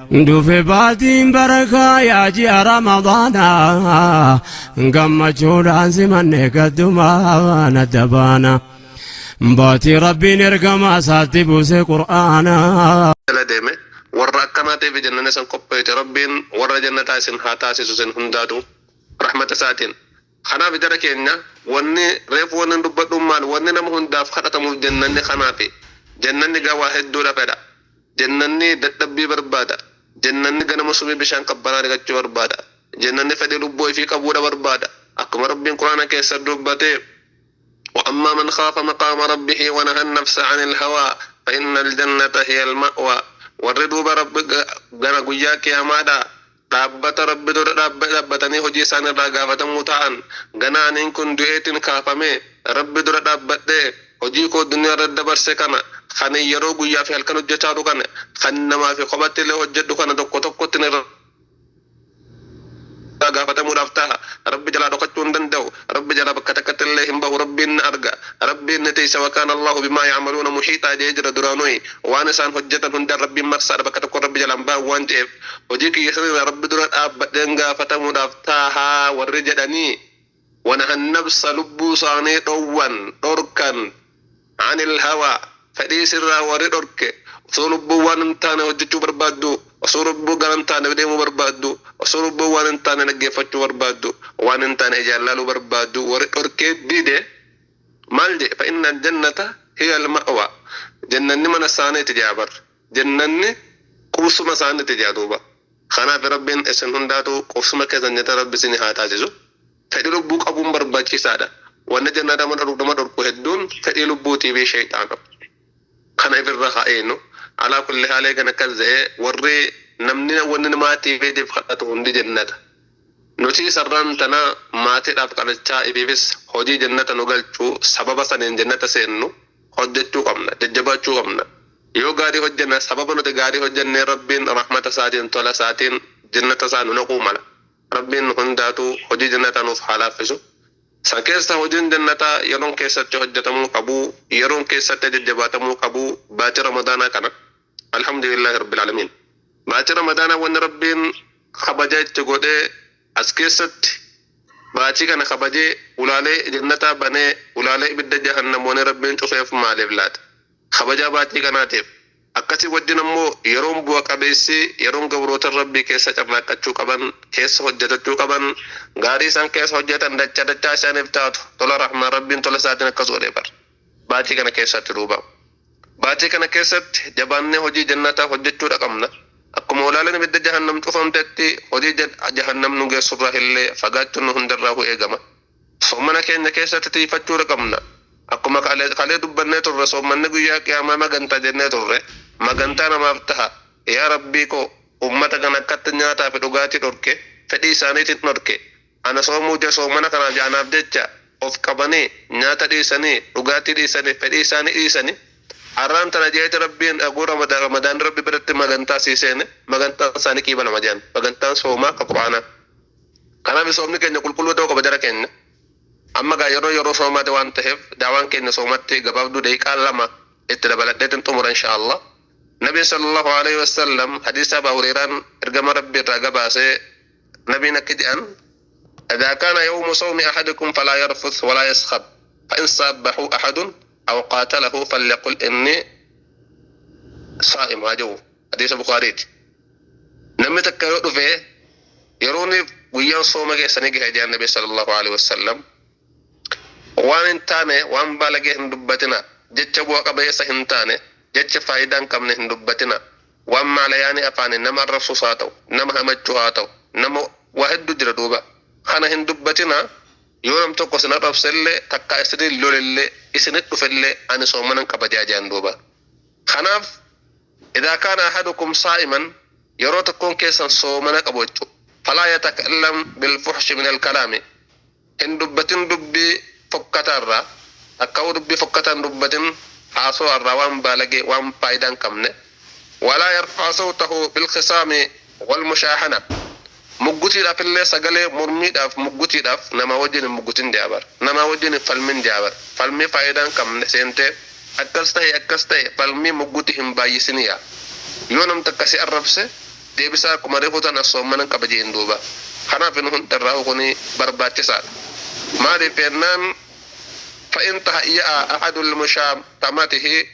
دوفي باتين بركة يا جي رمضانا قم جودا زمن قدما ندبانا باتي ربي نرقم ساتي بوسي قرآنا لديمه ورا كما تي في جنة سن قبيت ربين ورا جنة سن هاتاسي سن هندادو رحمة ساتين خنا في دركينا وني ريف ونن دبدو مال وني نم هنداف خطتم الجنة خنا في جنة واحد دولا فدا جنة دتبي بربادا جنة غنا مسوبي بشان قبانا دغچ بربادا جنة فدي لبوي في قبودا بربادا اكما ربي القران كيسر دبته واما من خاف مقام ربه ونهى النفس عن الهوى فان الجنة هي المأوى وردوا برب غنا غيا كيامادا دابت رب دابتني هجي سان راغافتا متان غنا نين كن دويتن كافامي رب در دابته هجي كو دنيا رد برسكنا خاني يرو غيا في الكن جتارو كن خنما في خبت له وجد كن دكو تكو تن راغافتا مدافتا رب جلا دكتون دندو رب جلا بكتكت لهم به رب ارغا رب نتي سوكان الله بما يعملون محيطا جيجر درانوي وانا سان حجتا هند رب مرسل بكتكو رب جلا با وانجف وجيك يسر رب درات اب دنگا فتا مدافتا ورجدني ونهى النفس لبو صاني دوان دوركان عن الهوى فدي سر وريدورك سولبو وانتان وجچو بربادو وسولبو غانتان بديمو بربادو وسولبو وانتان نگيفتو بربادو وانتان جلالو بربادو وريدورك ديده مالدي فإن الجنة هي المأوى جنة من سانه تجابر جنة قوسما سانه تجادوبا خنا في ربين اسن هنداتو قوسما كزنة رب سني هاتاجو فدي لبو ابو برباچي سادا وانا جنة من دما دور هدون فدي لبو تي بي شيطان خنا في الرخائنو على كل حال كان كذا وري نمني ونن ماتي في دي فقطو هندي جنة نوتي سران تنا ماتي داف قلچا ابيبس هودي جنة نوغلچو سبب سنن جنة سينو هودچو قمنا دجباچو قمنا يو غاري هوجنا سبب نو غاري هوجن ربين رحمة ساتين تولا ساتين جنة سانو نقوملا ربين هنداتو هودي جنة نوف حلافسو سانكيستا هودين جنة يرون كيسات هوجتمو قبو يرون كيسات دجباتمو قبو بات رمضان كان الحمد لله رب العالمين بات رمضان ون ربين خبجت غودي اسكيست باتي كان خبجي ولالي جنة بني ولالي بد جهنم ون ربين تخيف مال بلاد خبجا باتي كاناتيف akkasi wajjin ammoo yeroon bu'a qabeessi yeroon gabroota rabbii keessa carraaqqachuu qaban keessa hojjetachuu qaban gaarii isaan keessa hojjetan dachaa isaaniif taatu tola rahmaan rabbiin tola isaatiin akkas godhee bar baatii kana keessatti duuba baatii kana keessatti jabaannee hojii jannataa hojjechuudha qabna akkuma olaaleen ibidda jahannam cufamtetti hojii jahannam nu geessurraa illee fagaachuun hundarraa eegama soomana keenya keessatti tiifachuudha qabna akkuma kalee dubbannee turre soomanni guyyaa qiyaamaa magantaa jennee turre magantaa namaaf taha yaa rabbii ko ummata kan akkatti nyaataa fi dhugaatii dhorke fedhii isaaniitiin dhorke ana soomuu je soomana kanaaf jaanaaf jecha of qabanii nyaata dhiisanii dhugaatii dhiisanii fedhii isaanii dhiisanii arraan tana jeeti rabbiin aguu ramadaan rabbi biratti magantaa siiseene magantaan isaanii qiibana majaan magantaan soomaa ka quraanaa kanaaf soomni keenya qulqulluu ta'uu qaba jara keenya amma gaa yeroo soomaate waan ta'eef daawaan keenya soomatti gabaabduu daqiiqaa lama itti dabaladheetiin xumura inshaallah نبي صلى الله عليه وسلم حديث أبا هريرة إرجم ربي رجباسه نبي نكديان إذا كان يوم صوم أحدكم فلا يرفث ولا يسخب فإن صابه أحد أو قاتله فليقل إني صائم هاجو حديث البخاري نمي تكيرو فيه يروني ويان صومك سنيجي هدي النبي صلى الله عليه وسلم وان انتاني وان بالغي هندبتنا جتشبوا قبيسة هنتاني jecha faayidaan qabne hin dubbatina waan maalayaani afaani nama arrabsu haa ta'u nama hamachuu haa ta'u nama waa hedduu jira duuba kana hin dubbatina yoo nam tokko isin arrabsellee takkaa isinii lolellee isinit dhufellee ani soomanan kabajaa jaan duuba kanaaf idaa kaana ahadukum saa'iman yeroo tokkoon keessan soomana qabu jechuu falaa yatakallam bilfuxshi min alkalaami hin dubbatin dubbii fokkataarraa akka dubbii fokkataan dubbatin حاسو الروان بالغي وان فايدان كمنه ولا يرفع صوته بالخصام والمشاحنة مغوتي داف الله سغله مرمي داف مغوتي داف نما وجين مغوتين ديابر نما وجين فالمين ديابر فالمي فايدان كمنه سنته أكستي فالمي مغوتي هم بايسنيا يونم تكسي الرفسه deebisaa akkuma reefuutan assoomanan qaba jeen duuba kanaaf inni hundarraa kuni barbaachisaadha maaliif jennaan فإن تهيأ أحد المشامته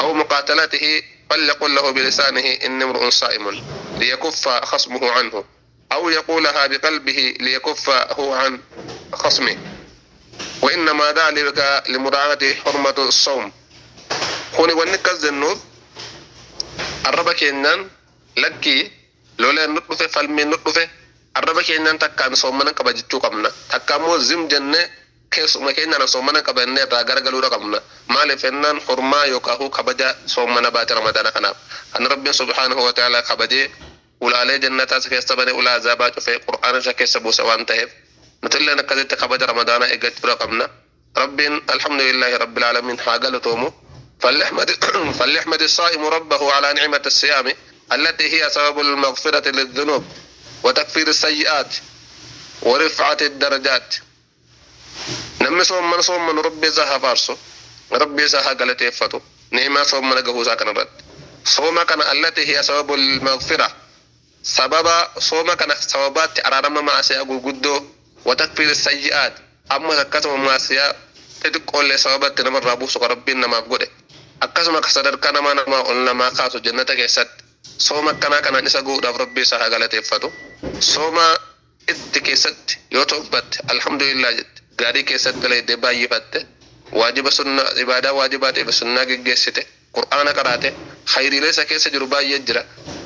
أو مقاتلته فليقل له بلسانه إني امرؤ صائم ليكف خصمه عنه أو يقولها بقلبه ليكف هو عن خصمه وإنما ذلك لمراعاة حرمة الصوم خوني ونكز النوب الربك إنن لكي لولا نطفة فالمين نطفة الربك إنن تكان صومنا كبجتو قمنا تكامو زم جنة keessuma keenya na soomana qabanne irraa gargaluu qabna maaliif ennaan hurmaa yookaan kabaja soomana baate ramadana kanaaf an rabbiin subhaanahu wa ta'ala kabaje ulaalee jannataa keessa bane ulaa azabaa cufee qur'aana keessa buusa waan ta'eef nutillee akkasitti kabaja ramadana eeggachuu qabna rabbiin alhamdulillahi rabbil alamin haa galatoomu فليحمد الصائم ربه على نعمة الصيام التي هي سبب المغفرة للذنوب وتكفير السيئات ورفعة الدرجات نمي صوم من ربي زها فارسو ربي زها قالت يفتو نعمة صوم من قهوزا كان رد صوم كان التي هي سبب المغفرة سبب صوم كان سببات أرارم ما سيأقول قدو وتكفير السيئات أما كتم ما سيأ تدقوا اللي سببات نمر رابوسو ربي نما بقوله أكاسما كسدر كان ما نما قلنا ما خاسو جنتك يسد صوم كان نساقو داف ربي زها قالت يفتو صوم اتكيست يوتوبت الحمد لله جد غاري كيسات دلي دبا يفت واجب سنة عبادة واجبات بسنة جيسته قرآن قراته خير ليس كيس جربا يجرا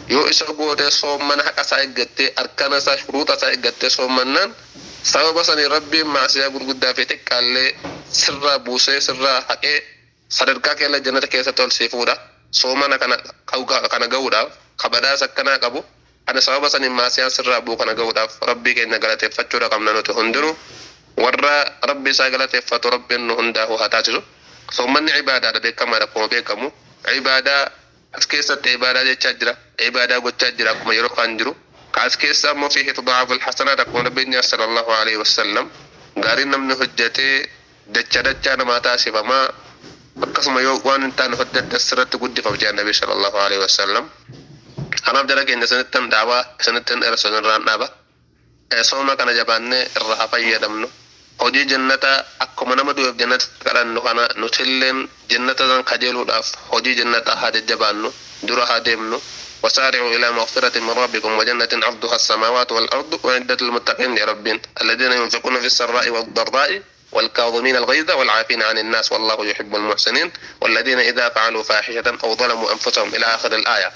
يو إسقوط صوم من حق سايقته أركان سا شروط سايقته صوم منن سبب سني ربي ما سيا غرغدا فيتك قال سر بوسه سر حق صدرك كلا جنة كيس تول سيفودا صوم من كان غودا خبدا سكنا قبو أنا سبب سني ما سيا سر بو كان غودا ربي كن غلطه فچورا كم نتو هندرو ورّا ربي ساقلت فتو ربي إنه عنده هاتاتو ثم عبادة ربي كما رقم بكمو عبادة أسكيسة عبادة دي تجرى عبادة قد تجرى كما يروح عنجرو كأسكيسة ما فيه تضاعف الحسنات أكون نبينا صلى الله عليه وسلم قارين من حجتي دجا ما تاسي فما بكسما يوقوان انتان حجت السرة قد فوجه النبي صلى الله عليه وسلم أنا أبدأ إن سنتن دعوة سنتن إرسول الرانابة صوما كان جبانة الرهافة يدمنو hojii jannata akkuma nama du'eef jannata kadhannu kana nutilleen jannata san kajeeluudhaaf hojii jannata haa jajjabaannu dura haa deemnu وسارعوا إلى مغفرة من ربكم وجنة عرضها السماوات والأرض وعدة للمتقين لربهم الذين ينفقون في السراء والضراء والكاظمين الغيظ والعافين عن الناس والله يحب المحسنين والذين إذا فعلوا فاحشة أو ظلموا أنفسهم إلى آخر الآية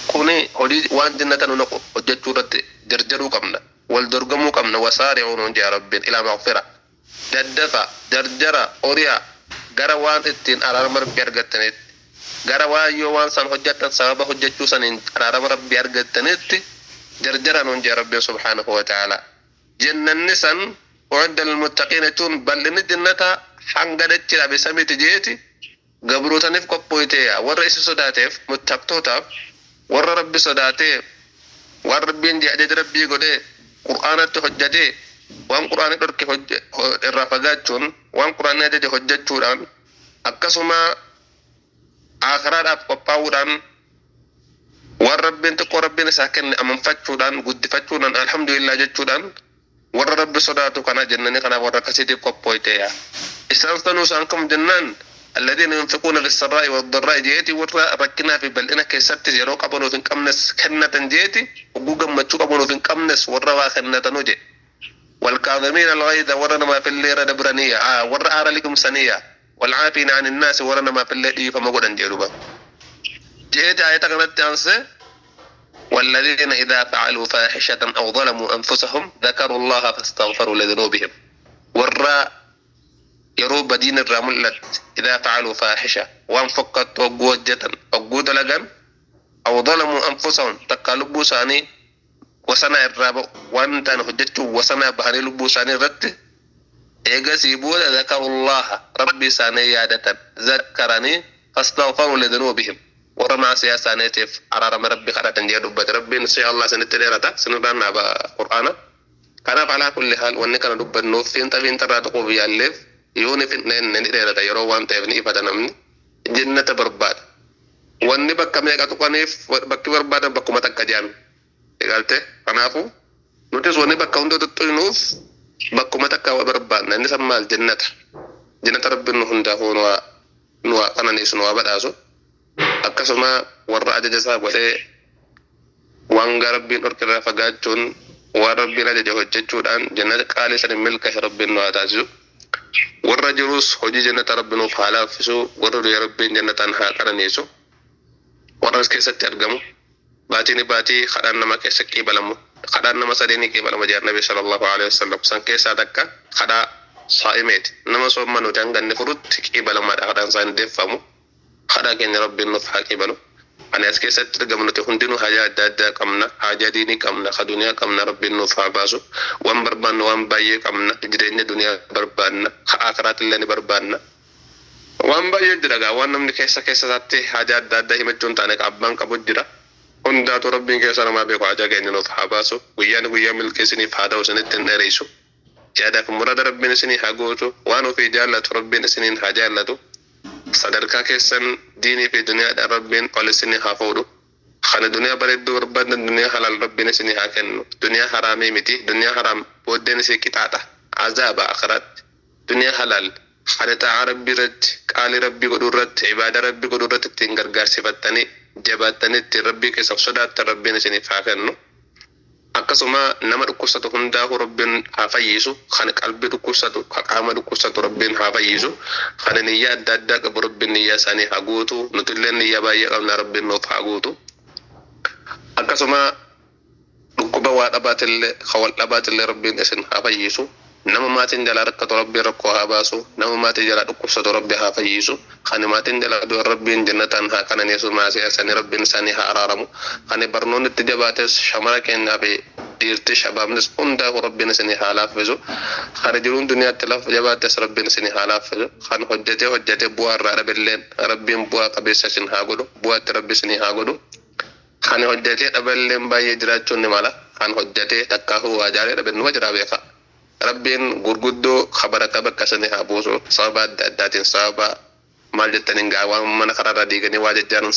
كوني وان جنة نقو وجدت جرجروا قمنا والدرقموا قمنا وسارعوا ننجي رب إلى مغفرة ددفا جرجرة أوريا غروان التين على رب يرغتنيت غروان يوان سن حجة سبب حجة سن على رب يرغتنيت جرجرة ننجي رب سبحانه وتعالى جنة نسن وعند المتقين تون بل جنة حنغدت بسمي تجيتي غبرو تنف قبويتيا والرئيس صداتيف متقطوتا ور رب صداتي ور رب ينجي عدد ربي قده قرآن حجتي وان قرآن درك حجة الرافقاتون وان قرآن عدد حجتون أكسما آخرات أبقاودان ور رب انتقو ربنا ساكن أمم فتشودان قد فتشودان الحمد لله جتشودان ور رب صداتو كان جنني كان ور كسيتي قبويتيا استنصنوا سانكم جنان الذين ينفقون في السراء والضراء جيتي ورا ركنا في بلنا كيسات يرو قبلوا في كمنس كنة جيتي وجوجم ما تشوف قبلوا في كمنس ورا واخنة نوجي والكاظمين الغيظ ورنا ما في الليل دبرانية ورا أرى لكم سنية والعافين عن الناس ورنا ما في الليل فما قدن جيروبا جيتي آية قنات أنسى والذين إذا فعلوا فاحشة أو ظلموا أنفسهم ذكروا الله فاستغفروا لذنوبهم ورا يرو بدين الرملت إذا فعلوا فاحشة وانفقت وقوجة وقود لغن أو ظلموا أنفسهم تقالبوا ساني وسنا الرابع وانتان حجتوا وسنا بحري لبوا ساني رد إيغا سيبوا ذكروا الله ربي ساني يادة ذكرني فاستغفروا لذنوبهم ورمع سياسة نيتف عرارم ربي خرطا جيدوبة ربي نسي الله سنتليرتا سندان أبا قرآن كان على كل حال واني كان دوبة نوف فين تراتقوا بيا الليف يوني في نين نيرتا يرو وان تيفني فدنمني جنة برباد wanni bakka meeqa tuqaniif bakki barbaadan bakkuma takka jedhan eegalte kanaafu nutis wanni bakka hunda tuttuinuuf bakkuma takka barbaadna inni san maal jannata rabbiin nu hundaa nuwa qananiisu nuwa badhaasu akkasuma warra ajaja isaa godhee waan rabbiin dhorkirraa fagaachuun waan rabbiin ajaja hojjechuudhaan jannata qaalii san milka rabbiin nu haa taasisu warra jirus hojii jannata rabbiin nuuf haa laaffisu warra du'e rabbiin jannataan haa qananiisu warra as keessatti argamu baatii kadhaan nama keessa qiibalamu kadhaan nama sadeeni qiibalama jedha Nabi sallallahu alaihi wasallam san keessaa takka kadhaa saa'imeeti nama soommanuuti hanga inni furutti qiibalamaadha kadhaan isaan deeffamu kadhaa keenya rabbiin nuuf haa qiibalu ani as keessatti argamu nuti hundinuu haajaa adda addaa qabna haajaa diinii qabna ka duniyaa qabna rabbiin nuuf haa baasu waan barbaannu waan baay'ee qabna jireenya duniyaa barbaanna ka aakiraat illee ni barbaanna waan baay'ee jira gaa waan namni keessaatti haajaa adda addaa himachuun taane abbaan qabu jira hundaatu rabbiin keessa namaa beeku haajaa keenya nuuf haa baasu guyyaa milkeessiniif haa ta'u isinitti hin dheereessu yaadaaf murada rabbiin isinii haa gootu waan ofii jaallatu rabbiin isiniin haa jaallatu sadarkaa keessan diinii fi duniyaadhaan rabbiin ol isinii haa fuudhu kana duniyaa bareedduu barbaadan duniyaa halaal rabbiin isinii haa kennu duniyaa haraamii miti duniyaa haraam booddeen isii qixaaxa azaaba akhiraatti duniyaa halaal kana xaa'aa rabbii irratti qaalii rabbii godhuu irratti ibaada rabbii godhuu irratti ittiin gargaarsifattanii jabaattanii ittiin rabbii keessaaf sodaattan rabbiin isiniif haa kennu akkasuma nama dhukkubsatu hundaa'u rabbiin haa fayyisu kan qalbii dhukkubsatu kan qaama dhukkubsatu rabbiin haa fayyisu kan niyyaa adda addaa qabu rabbiin niyyaa isaanii haa guutu nutillee niyyaa baay'ee qabna rabbiin nuuf haa guutu akkasuma dhukkuba waa dhabaatillee hawal dhabaatillee rabbiin isin haa fayyisu nama maatiin jalaa rakkatu rabbiin rakkoo haa baasu nama maatii jalaa dhukkubsatu rabbi haa fayyisu kan maatiin jalaa du'a rabbiin jannataan haa qananiisu maasiyaa isaanii rabbiin isaanii haa araaramu kan barnoonni itti jabaates shamara keenyaa fi dhiirti shabaabnis hundaa'u rabbiin isinii haa laaffisu kan jiruun duniyaatti lafa jabaates rabbiin isinii haa laaffisu kan hojjetee bu'aa irraa dhaballeen rabbiin bu'aa qabeessa isin haa godhu bu'aatti rabbi isinii haa godhu kan hojjetee dhaballeen baay'ee jiraachuun ni mala kan hojjetee takkaahuu waajaalee dhabennu jiraa beeka rabbiin gurguddoo kabaraka bakka isinii haa buusu sababa adda addaatiin sababa maal jettaniin gaa waan mana karaarraa diiganii waa jajjaaran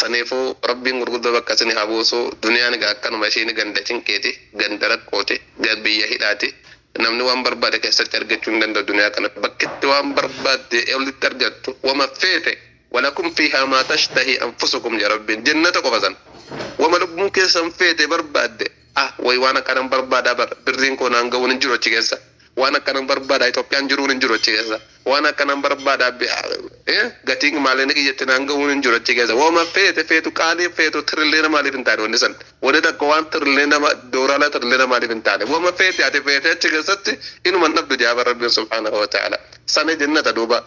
saniifuu rabbiin gurguddoo bakka isinii haa buusu duniyaan gaa akkanuma ishiin ganda cinqeeti ganda rakkooti biyya hidhaati namni waan barbaade keessatti argachuu hin danda'u duniyaa kana bakkitti waan barbaadde olitti argattu wama feete walakum fiihaa maa tashtahi anfusukum ya rabbiin jannata qofasan wama lubbuun keessan feete barbaadde way waan akkanan barbaadaa birriin koo naan ga'uun hin jiru achi keessa waan akkanan barbaadaa Itoophiyaan jiruun hin jiru achi keessa waan akkanan barbaadaa gatiin maaleen iyyatte naan ga'uun hin jiru achi keessa wama feetu qaalii feetu tirillee maaliif hin taane wanni san wanni takka waan tirillee nama dooraalaa tirillee maaliif hin taane wama feete ati feete achi keessatti inuma dhabdu jaaba rabbiin subhaanahu wa ta'ala sana jannata duuba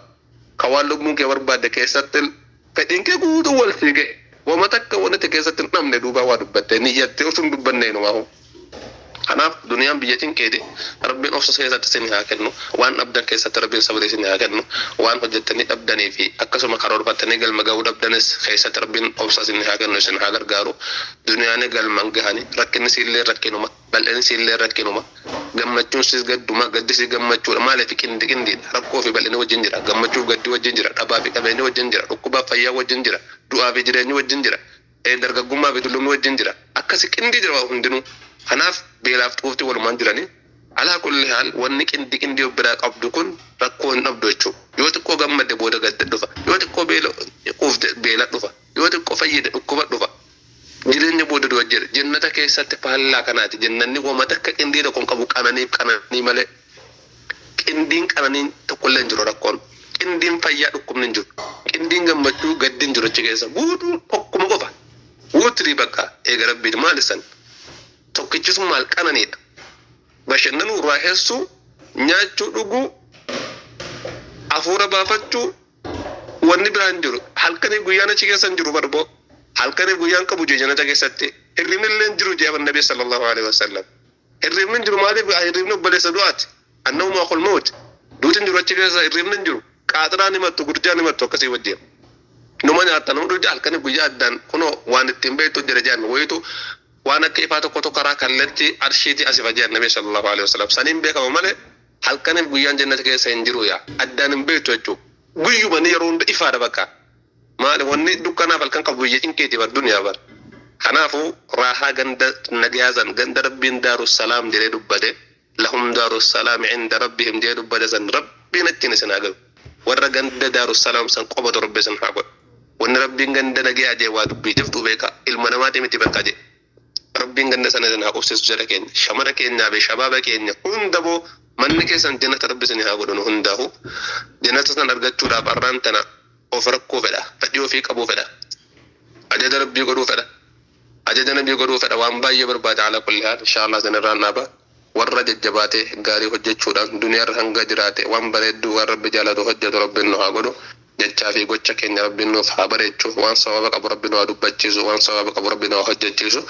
ka waan lubbuun kee barbaadde keessatti fedhiin kee guutuu wal fiige wama takka wanti keessatti hin dhabne duuba waa dubbatte niyyattee osoo hin dubbanne inumaa kanaaf duniyaan biyya cinqeeti rabbiin obsa keessatti isin haa kennu waan dhabdan keessatti rabbiin sabrii isin haa kennu waan hojjettanii dhabdanii fi akkasuma karoorfattanii galma ga'uu dhabdanis keessatti rabbiin obsa isin haa kennu isin haa gargaaru duniyaan galman gahanii rakkinni siillee rakkinuma bal'inni siillee rakkinuma gammachuun sis gadduma gaddi sis gammachuudha maaliif qindi rakkoo fi bal'inni wajjin jira gammachuuf gaddi wajjin jira dhabaa fi qabeenyi wajjin jira dhukkubaaf fayyaa wajjin jira du'aa fi jireenyi wajjin jira dargaggummaa fi dullumni wajjin jira akkasi qindi jira hundinuu kanaaf beelaaf xuufti walumaan jiranii alaa kulli haal wanni qindi of biraa qabdu kun rakkoo hin dhabdu jechuudha yoo xiqqoo gammadde booda gadda dhufa yoo xiqqoo beela dhufa yoo xiqqoo fayyade dhukkuba dhufa jireenya booda du'a jira jannata keessatti faallaa kanaati jannanni wama takka qindii tokkoon qabu qananii malee qindiin qananiin tokkollee hin jiru rakkoon qindiin fayyaa dhukkubni hin jiru qindiin gammachuu gaddi hin jiru achi keessa guutuu tokkuma qofa guutirii bakka eega rabbiin maalisan tokkichis maal qananiidha bashannanuu raaxessuu nyaachuu dhuguu afuura baafachuu wanni biraan jiru halkanii guyyaan achi keessa hin jiru barboo halkanii guyyaan qabu jannata keessatti hirribnillee hin jiru jeeban nabi sallallahu alaihi wasallam hirribni hin jiru maaliif hirribni obboleessa du'aati annahu maaqul mawt duutin jiru achi keessa hirribni hin jiru qaaxiraan himattu gurjaan himattu akkasii wajjin numa nyaata nama dhugdi halkanii guyyaa addaan kunoo waan ittiin beektu jira jaan wayitu waan akka ifaa tokko karaa kalletti arshiiti asifa jaan nabi sallallahu alaihi wasallam saniin beekama malee halkanii guyyaan jannata keessa hin jiru yaa addaan hin beektu jechuudha guyyuma ni yeroo hunda ifaadha bakka maali wanni dukkanaaf halkan qabu biyya cinkeeti bar duniyaa bar kanaafu raahaa ganda nagayaasan ganda rabbiin daarussalaam jedhee dubbate lahum daarussalaam inda rabbihim jedhee dubbate san rabbiin achiin isin haa galu warra ganda daarussalaam san qobatu rabbi isin haa godhu wanni rabbiin ganda nagayaa jee waa dubbii jiftuu beeka ilma namaati miti bakka jee rabbiin ganda sana isin haa qubsiisu jala keenya shamara keenyaa fi shabaaba keenya hundaboo manni keessan jannata rabbi isin haa godhu hundaahu jannata san argachuudhaaf arraan tana of rakkoo fedha fedhii ofii qabuu fedha ajaja rabbii godhuu fedha ajaja nabii godhuu fedha waan baay'ee barbaada ala kulli haal inshallah sanirraan dhaaba warra jajjabaatee gaarii hojjechuudhaan duniyaarra hanga jiraate waan bareedduu waan rabbi jaalatu hojjetu rabbiin nu haa godhu jechaa fi gocha keenya rabbiin nuuf haa bareechu waan sababa qabu rabbiin nu haa dubbachiisu waan sababa qabu rabbiin nu haa hojjechiisu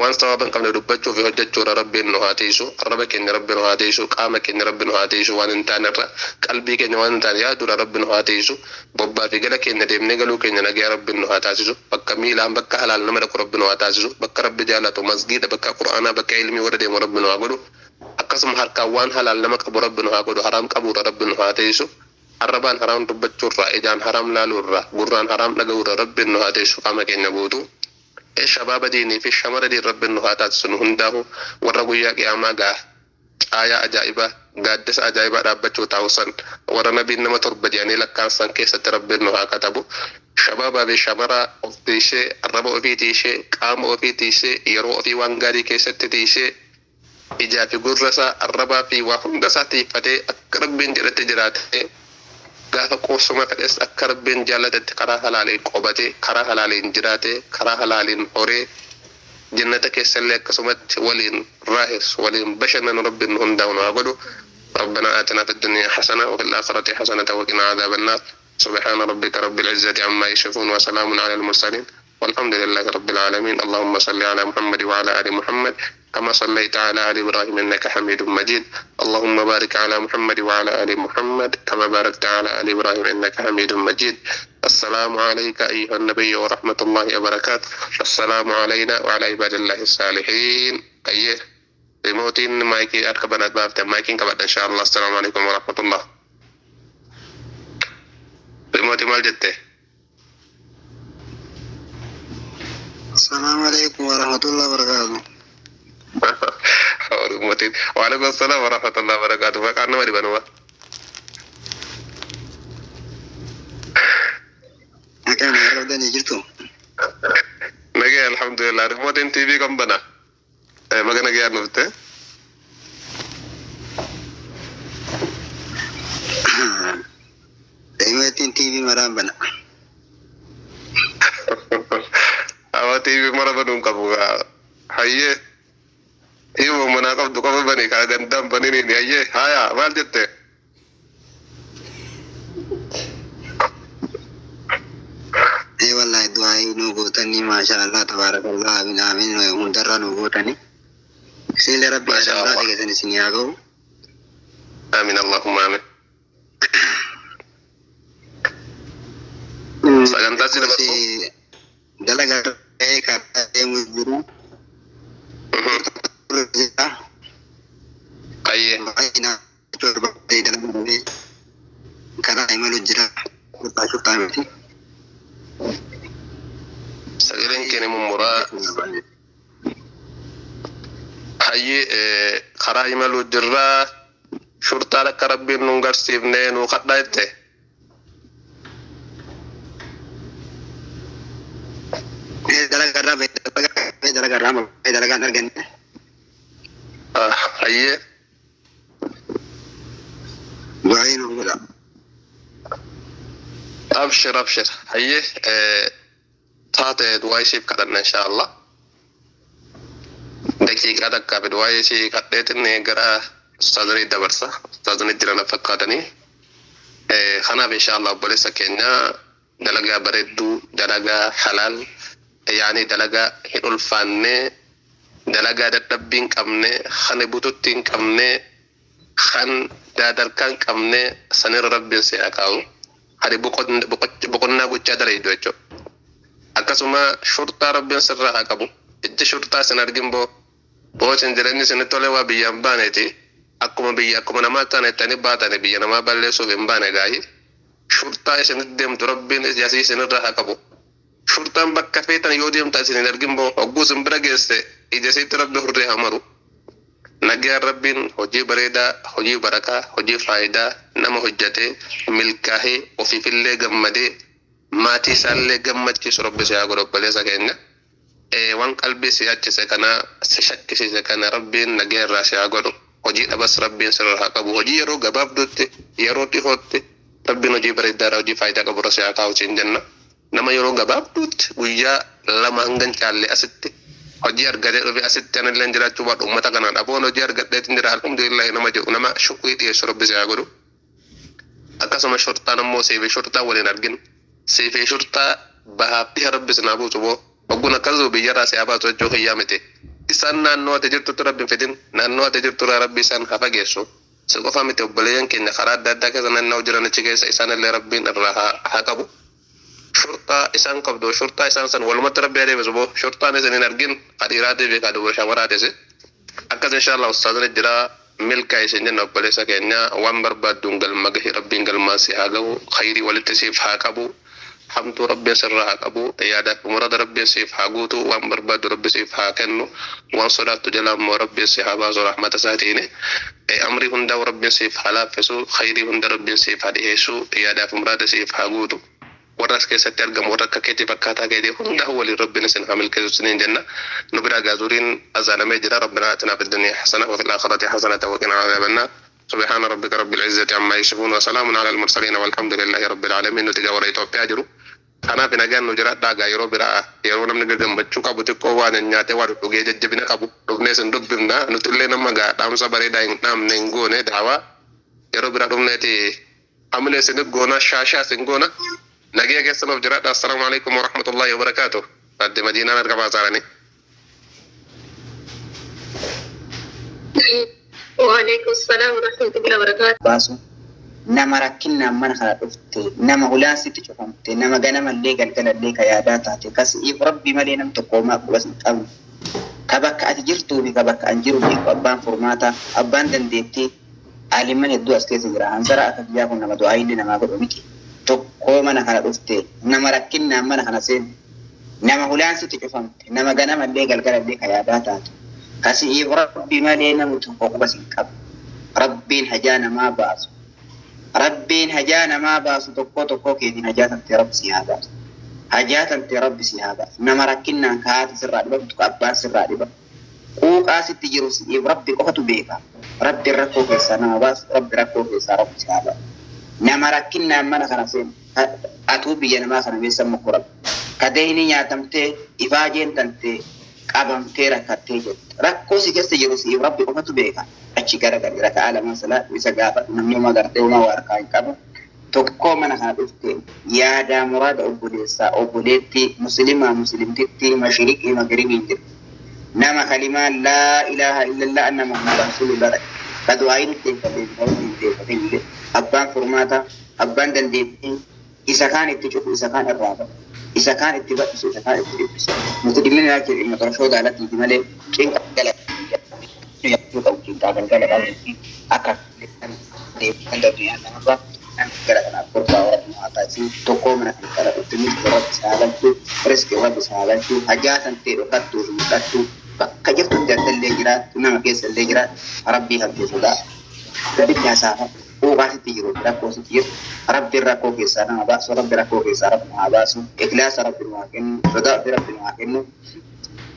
waan sababa hin qabne dubbachuu fi hojjechuudha rabbiin nu haa tiisu arraba keenya rabbiin nu haa tiisu qaama keenya rabbiin nu haa tiisu waan hin taanerra qalbii keenya waan hin taane yaadudha rabbiin nu haa tiisu bobbaa fi gala keenya deemnee galuu keenya nagaya rabbiin nu haa taasisu bakka miilaan bakka halaal nama dhaqu rabbiin nu haa taasisu bakka rabbi jaalatu masgiida bakka qur'aanaa bakka ilmii warra deemu rabbiin nu haa godhu akkasuma harkaan waan halaal nama qabu rabbiin nu haa godhu haraam qabuudha rabbiin nu haa taasisu arrabaan haraam dubbachuurraa ijaan haraam laaluurraa gurraan haraam dhaga'uurraa rabbiin nu haa taasisu qaama keenya guutu shabaaba diinii fi shamara diin rabbiin nu haa taasisu nu hundaahu warra guyyaa qiyaamaa gaa caayaa ajaa'ibaa gaaddisa ajaa'ibaa dhaabbachuu taa'usan warra nabiin nama torba jedhanii lakkaansan keessatti rabbiin nu haa katabu shabaabaa fi shamara of tiishee arraba ofii tiishee qaama ofii tiishee yeroo ofii waan gaarii keessatti tiishee ijaa fi gurra isaa arrabaa fi waa hunda isaa tiiffatee akka rabbiin jedhatti jiraate gaafa qoosuma fedhes akka rabbiin jaallatetti karaa halaaliin qobatee karaa halaaliin jiraate karaa halaaliin horee jannata keessallee akkasumatti waliin raahis waliin bashannanu rabbiin hundaa'u nu haa godhu ربنا آتنا في الدنيا حسنة وفي الآخرة حسنة وقنا عذاب النار سبحان ربك رب العزة عما يصفون وسلام على المرسلين والحمد لله رب العالمين اللهم صل على محمد وعلى آل محمد كما صليت على آل إبراهيم إنك حميد مجيد اللهم بارك على محمد وعلى آل محمد كما باركت على آل إبراهيم إنك حميد مجيد السلام عليك أيها النبي ورحمة الله وبركاته السلام علينا وعلى عباد الله الصالحين أيه ريموتين مايكي أركبنا بابت مايكين كبد إن شاء الله السلام عليكم ورحمة الله ريموتي مال جته السلام عليكم ورحمة الله وبركاته ريموتين وعليكم السلام ورحمة الله وبركاته فكأنه ما دبنوا أكان هذا نجيتو نجي الحمد لله ريموتين تي في كم بنا مكان نجي نفته ريموتين تي في مرام بنا أما تي في مرة بدون كبوغا هاي إيوه مناقب دكتور بني كأجن دم بني ني هاي هايا مال جته إيه والله دعائي نوغوتني ما شاء الله تبارك الله آمين آمين ومدرّا نوغوتني سيل ربي ما شاء الله الله. لكتني سنياغو آمين اللهم آمين sagantaa sila si dalaga kata yang guru Aye ina coba di dalam ini karena email jira kita suka mati sagaleen keenya mummuraa hayyee karaa imaluu jirraa shurtaan akka rabbiin nu garsiifnee nu kadhaa jette dalaga argan hayyee duain udah abshir abshir hayyee taate du'aa ishiif kadhanna insha Allah daqiiqaa takkaaf du'aa ishii kadheetin gara ustaazanii dabarsa ustaazanii jiran fakkaatanii kanaaf insha Allah obboleessa keenya dalagaa bareedduu dalagaa halaal yaani dalagaa hin ulfaanne dalagaa dadhabbiin qabne kan bututti hin qabne kan daadarkaan qabne sanirra rabbiin si akaa'u hadi boqonnaa gochaa dareeddu jechuudha akkasuma shurtaa rabbiin sirraa haa qabu itti shurtaa sin argin boosin jireenyi sin tole waa biyyaan baaneeti akkuma namaa taanettanii baatane biyya namaa balleessuuf hin baane gaayi shurtaa isin deemtu rabbiin ijasi isinirra haa qabu. Shurtaan bakka feetan yoo deemta isin hin argin boo hogguu isin bira geesse ijasiitti rabbi hurree haa maru. Nagaan rabbiin hojii bareedaa, hojii barakaa, hojii faayidaa nama hojjatee milkaa'ee ofiifillee gammadee maatii isaallee gammachiisu rabbi si haa godhu obboleessa keenya. Waan qalbii si yaachise kana si shakkisiise kana rabbiin nagaa irraa si haa godhu. Hojii dhabas rabbiin sirra haa qabu. Hojii yeroo gabaabduutti yeroo dhihootti rabbiin hojii bareedaa hojii faayidaa qabu irra si haa kaa'u siin jenna. Nama yeroo gabaabduutti guyyaa 2 hanga caalle asitti hojii argatee dhufe asitti anillee jiraachuu baadhu uummata kanaan dhaboon hojii argadheetiin jira alhamdulillah nama jedhu nama shukurii dhiyeessu rabbi si haa godhu. Akkasuma shurtaan ammoo seefee shurtaa waliin argin seefee shurtaa bahaabbii rabbi sinaa buusu boo oggun akkasuma biyyarraa si haa baasu jechuu hiyyaa miti. Isaan naannoo ati jirtutti rabbi fedhin naannoo ati jirturraa rabbi isaan haa fageessu. Si qofa miti obboleeyyan keenya karaa adda addaa keessa naannoo jiran achi keessa isaanillee rabbiin irraa haa qabu. Shurtaa isaan qabdu shurtaa isaan san walumatti rabbi adeemsisu boo shurtaan isin hin argin qadiiraatii fi kadubura shamaraatis akkas inshallah ustaazana jira milkaa isin jenna obboleessa keenya waan barbaadduun galma gahi rabbiin galmaa si haa gahu khayrii walitti siif haa qabu hamtuu rabbiin sirraa haa qabu yaadaaf murada rabbiin siif haa guutu waan barbaaddu rabbi siif haa kennu waan sodaattu jala immoo rabbiin si haa baasu rahmata isaatiin amrii hundaa rabbiin siif haa laaffisu khayrii hunda rabbiin siif haa dhiyeessu yaadaaf murada siif haa guutu. Warras keessatti argamu warra akka keetii fakkaataa keetii hunda waliin rabbiin isin haa milkeessu isiniin jenna. Nu biraa gaazuriin azaalamee jira rabbinaa atinaa fid dunya hasana wa fil aakhirati hasanatan wa qina adhaaban naar. سبحان ربك رب العزة عما يصفون وسلام على المرسلين والحمد لله رب العالمين. نتجاور إثيوبيا جرو أنا في نجان نجرات داعا يرو برا يرو نم نجدم بتشوك أبو تكو وان نياته وارو تجي جبنا كابو ربنا سندوك بمنا نتلي نما جا دام سباري داين نام نينغونه دعوا يرو برا ربنا تي عمله سندوك غونا شاشة سنغونا نجيا كسر نجرات. السلام عليكم ورحمة الله وبركاته. بعد مدينة نرجع بازارني. وعليكم السلام ورحمة الله وبركاته. باسو نما ركنا من خلقته نما هلاسي تشوفمت نما جنم الليجا الليك يا داتاتي كاس ربي ملينا تقوما بس أم كبك أتجرتو بكبك أنجرو بك أبان فرماتا أبان دنديتي علمني الدو أسكيز جرا أنصر أكبياكم نما دعائي نما قدوميكي تقوما نخلقته نما ركنا من خلصين نما هلاسي تشوفمت نما جنم الليجا الليك يا داتاتي كاسي ربي مالينا متفوق بس كاب ربين هجانا ما باس ربين هجانا ما باس تقو كيدين هجاتا انت رب سيهابا هجاتا انت رب سيهابا نما ركنا كات سرع دبا تقبان سرع دبا قوق آسي تجيرو سيب ربي قفتو بيكا ربي ركو كيسا نما باس ربي ركو كيسا رب سيهابا نما ركنا مانا خنسين أتوبي جنما خنا بيسا مقرب كديني ياتمتي إفاجين تنتي قابم تيرا كتيجت ركو سيجست يروسي ربي قفتو بيكا أشي غرغر تعالى مثلا ويسقافت نمني ما غرتي وما واركاين كابو تقو من هادفتين يا دا مراد أبوليسا أبوليتي مسلمتي مشرقي مغربي جر نما كلمة لا إله إلا الله أن محمد رسول الله كدوائن تنفتين أبان فرماتا أبان دنديتين إذا كان التجوك إذا كان الرابط إذا كان اتباس إذا كان اتباس متدلين لكن إن ترشود على تجمله كين كلا يبدو أو كين كلا كلا أكاد عند الدنيا نبض كلا كلا فرصة واتاسي تقوم كلا تميز برد سالته رزق ورد سالته حاجات تيرو كتو كجفت جد الليجرات نما كيس الليجرات ربي هبي سودا تبي سافر وقاسي تيرو ركوس تير ربي ركو كيسا نما باس ربي ركو كيسا رب ما باس إخلاص ربي نواكن رضا ربي نواكن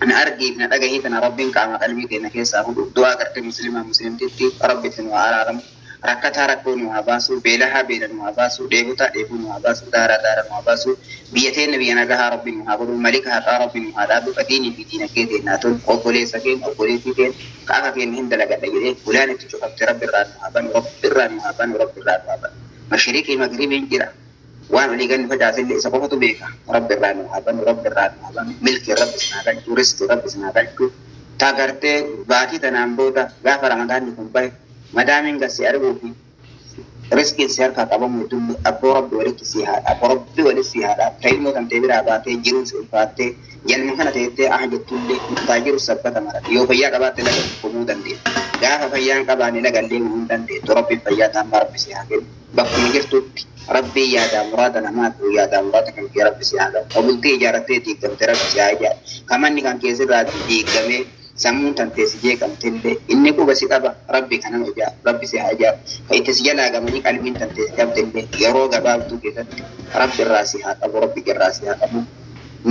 أنا أرجي من أجهي أنا ربي كام قلبي كنا كيسا دعاء كرت مسلم تيتي ربي تنو عارم ركتها ركو نواباسو بيلها بيل نواباسو ديبوتا ديبو نواباسو دارا نواباسو بيتين بيانا جها ربي نوابو ملك هذا ربي نوابو فديني في دينا كده ناتون أقولي سكين أقولي فيكين كأخا فين هند لقى تجري فلان تشوف رب الراد نوابان رب الراد نوابان مشرقي مغربي جرا وأنا اللي كان فجأة اللي سقطت بيكا رب الراد نوابان ملك رب سنادك رزق رب سنادك تاغرتي باتي تنامبودا غافر رمضان يكون باي مدامين قاسي أربوكي رزقي سياركا قبام يدوم أبو ربي ولكي سيهاد أبو ربي ولكي سيهاد كريمو تنتبير أباتي جيرون سيفاتي ينمخنا تيتي أحجة تولي تاجر السبت مرات يو فيا قبات لك قمودان دي غافا فيان قباني لك اللي مهندان دي تربي فيا تام ربي سيهاكين bakkuma jirtutti rabbii yaada muraada namaatu yaada muraada kan kee rabbi si haadha obultee ijaarrattee diigamte rabbi si haa ijaaru kamanni kan keessirraa diigamee sammuun tantee si jeeqamtellee inni quba si qaba rabbi kanama ijaaru rabbi si haa ijaaru ka itti si jalaa gamanii qalbiin tantee si qabdellee yeroo gabaabduu keessatti rabbi irraa si haa qabu rabbi irraa si haa qabu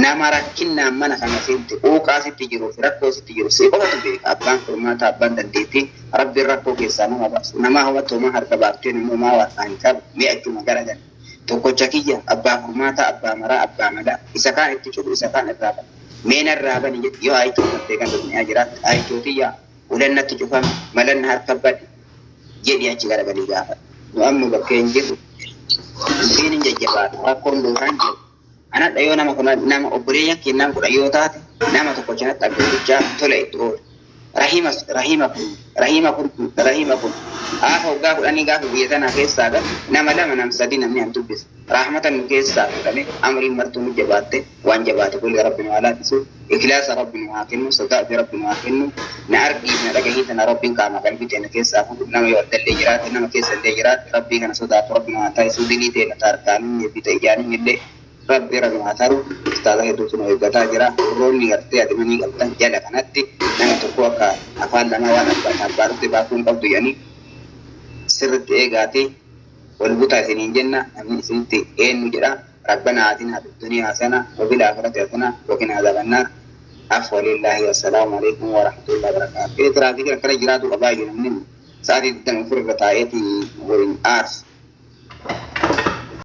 nama rakkinnaan mana kana seente quuqaa sitti jiru fi rakkoo sitti jiru si qofatu beeka abbaan furmaata abbaan dandeettii rabbiin rakkoo keessaa nama baasu nama hawwatoomaa harka baaftee namumaa waaqaan qabu mi'achuma garagala tokkocha kiyya abbaa furmaata abbaa maraa abbaa madaa isa kaan itti cufu isa kaan irraa bana meena irraa bani jedhi yoo ayichoo tattee kan dubniyaa jiraatti ayichoo tiyya ulannatti cufame malanna harka badi jedhi achi garagalii gaafa nu amma bakkee hin jirru hin jajjabaatu rakkoon duukaan jiru ana dhayo nama obboleeyyan kennaan kudha yoo taate nama tokko cinatti aggootichaa tola itti oolu rahima kun haafa waggaa kudhanii gaafa biyya tanaa keessaa galu nama lama nam sadii namni an dubbisa rahmatan nu keessaa fudhame amriin martuu nu jabaatte waan jabaate kulli rabbi nu halaatisu ikhlaasa rabbi nu haa kennu sodaati rabbi nu haa kennu na argiif na dhagahii tana rabbiin qaama qalbii teena keessaa fuudhu nama yoo addallee jiraate nama keessa illee jiraate rabbii kana sodaatu rabbi nu haa taasisu dilii teena taarkaanii bita ijaanii illee rabbi rahmaa taru ustaadha hedduutu nu eeggataa jira roonni gartee adimanii qabdan jala kanatti nama tokko akka afaan lama waan abbaarutti baakuun qabdu jedhanii sirritti eegaatee wal butaa isiniin jenna namni isinitti eenyu jedha rabbana aatinaa fid dunyaa hasana wa fil aakhirati hasana wa qina adhaaban naar afwa lillahi wassalaamu alaykum wa rahmatullahi wa barakatuh. Tiraafika kana jiraatu qabaa jiru namni sa'aatii 24 irra taa'eeti waliin aarsu